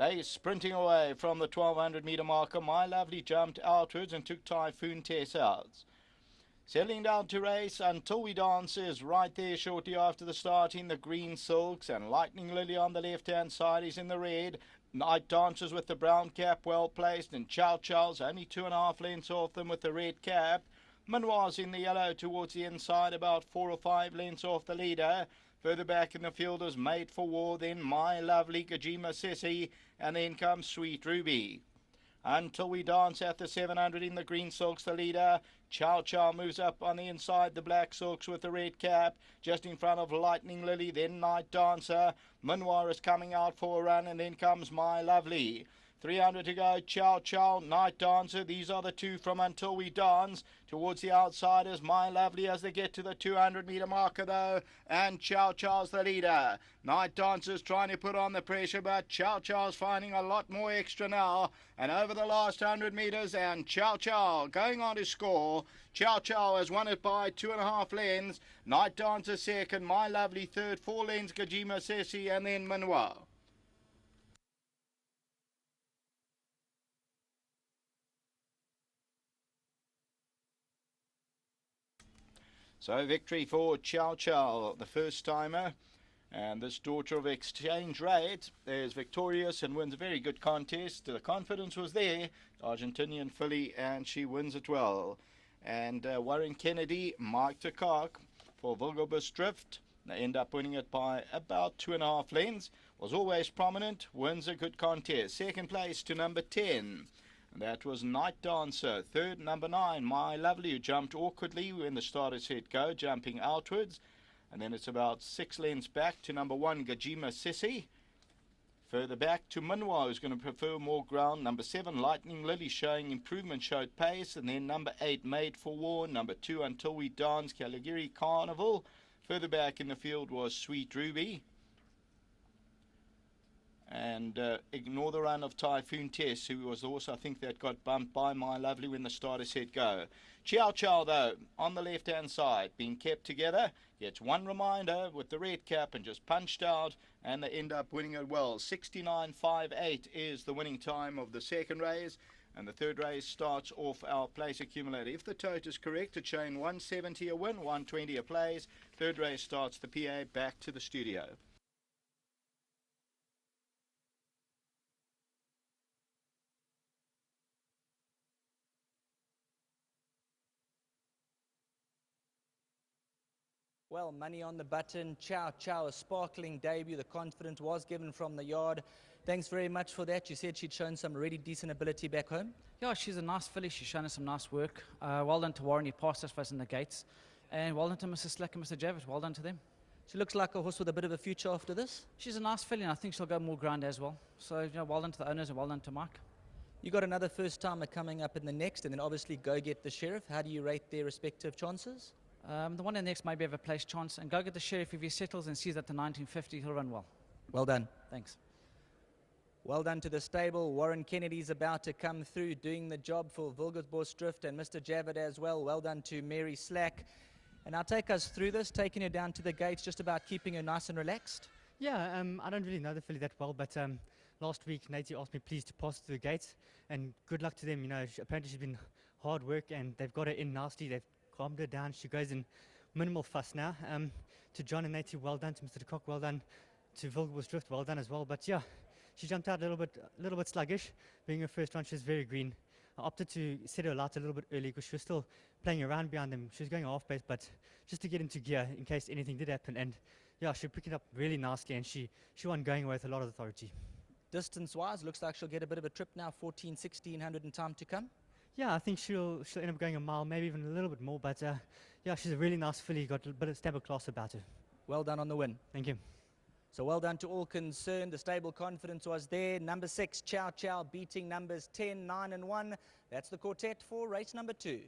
They sprinting away from the 1200 metre marker. My Lovely jumped outwards and took Typhoon Tess out. Settling down to race Until We Dance is right there shortly after the start in the green silks, and Lightning Lily on the left hand side is in the red. Night Dancers with the brown cap well placed, and Chow Chow's only 2.5 lengths off them with the red cap. Manoir's in the yellow towards the inside, about 4 or 5 lengths off the leader. Further back in the field is Made for War, then My Lovely, Kajima Sissy, and then comes Sweet Ruby. Until We Dance at the 700 in the green silks, the leader. Chow Chow moves up on the inside, the black silks with the red cap, just in front of Lightning Lily, then Night Dancer. Manoir is coming out for a run, and then comes My Lovely. 300 to go, Chow Chow, Night Dancer. These are the two from Until We Dance. Towards the outsiders, My Lovely as they get to the 200 metre marker though, and Chow Chow's the leader. Night Dancer's trying to put on the pressure, but Chow Chow's finding a lot more extra now. And over the last 100 metres, and Chow Chow going on to score. Chow Chow has won it by 2.5 lengths. Night Dancer second, My Lovely third, 4 lengths Kajima Sessi, and then Manoir. So victory for Chow Chow, the first timer. And this daughter of exchange rate is victorious and wins a very good contest. The confidence was there. Argentinian filly, and she wins it well. And Warren Kennedy, Mike de Kock for Wilgebus Drift. They end up winning it by about 2.5 lengths. Was always prominent, wins a good contest. Second place to number 10. That was Night Dancer. Third, number 9, My Lovely, who jumped awkwardly when the starter said go, jumping outwards. And then it's about 6 lengths back to number 1, Kajima Sissy. Further back to Manoir, who's going to prefer more ground. Number 7, Lightning Lily, showing improvement, showed pace. And then number 8, Made for War. Number 2, Until We Dance, Caligari Carnival. Further back in the field was Sweet Ruby. And ignore the run of Typhoon Tess, who was the horse, I think, that got bumped by My Lovely when the starter said go. Chow Chow, though, on the left-hand side, being kept together, gets one reminder with the red cap and just punched out, and they end up winning it well. 69.58 is the winning time of the second race, and the third race starts off our place accumulator. If the total is correct, it's showing 170 a win, 120 a place. Third race starts the PA back to the studio. Well, money on the button. Chow Chow, a sparkling debut. The confidence was given from the yard. Thanks very much for that. You said she'd shown some really decent ability back home. Yeah, she's a nice filly. She's shown us some nice work. Well done to Warren. He passed us first in the gates. And well done to Mr. Slack and Mr. Javitt. Well done to them. She looks like a horse with a bit of a future after this. She's a nice filly, and I think she'll go more ground as well. So, well done to the owners and well done to Mike. You got another first-timer coming up in the next, and then obviously Go Get the Sheriff. How do you rate their respective chances? The one in the next maybe have a place chance, and Go Get the Sheriff, if he settles and sees that the 1950, he'll run well. Well done. Thanks. Well done to the stable. Warren Kennedy's about to come through, doing the job for Wilgebus Drift, and Mr. Javid as well. Well done to Mary Slack. And I'll take us through this, taking her down to the gates, just about keeping her nice and relaxed. Yeah, I don't really know the filly that well, but last week Natie asked me please to pass through the gates, and good luck to them. You know, apparently she's been hard work, and they've got her in nasty. They've calmed her down. She goes in minimal fuss now. To John and Natie, well done. To Mr. de Kock, well done. To Wilgebus Drift, well done as well. But yeah, she jumped out a little bit sluggish. Being her first run, she was very green. I opted to set her lights a little bit early because she was still playing around behind them. She was going half pace, but just to get into gear in case anything did happen. And yeah, she picked it up really nicely, and she won going away with a lot of authority. Distance-wise, looks like she'll get a bit of a trip now, 14, 1600 in time to come. Yeah, I think she'll end up going a mile, maybe even a little bit more. But yeah, she's a really nice filly. Got a bit of stab of class about her. Well done on the win. Thank you. So well done to all concerned. The stable confidence was there. Number 6, Chow Chow, beating numbers 10, 9 and 1. That's the quartet for race number 2.